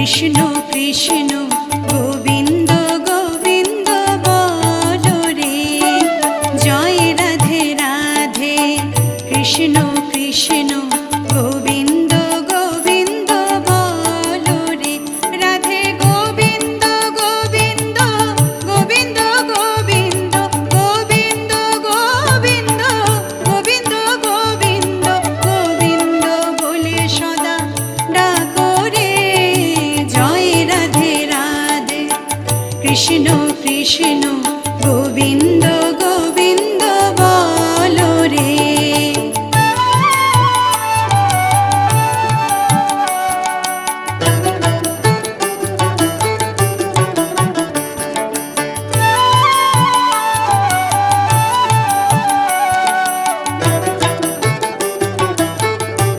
কৃষ্ণ কৃষ্ণ গোবিন্দ গোবিন্দ বলো রে, জয় রাধে রাধে। কৃষ্ণ কৃষ্ণ গোবিন্দ গোবিন্দ বলো রে, রাধে গোবিন্দ গোবিন্দ গোবিন্দ গোবিন্দ গোবিন্দ গোবিন্দ গোবিন্দ গোবিন্দ গোবিন্দ বলে সদা ডাকো রে, জয় রাধে রাধে। কৃষ্ণ কৃষ্ণ গোবিন্দ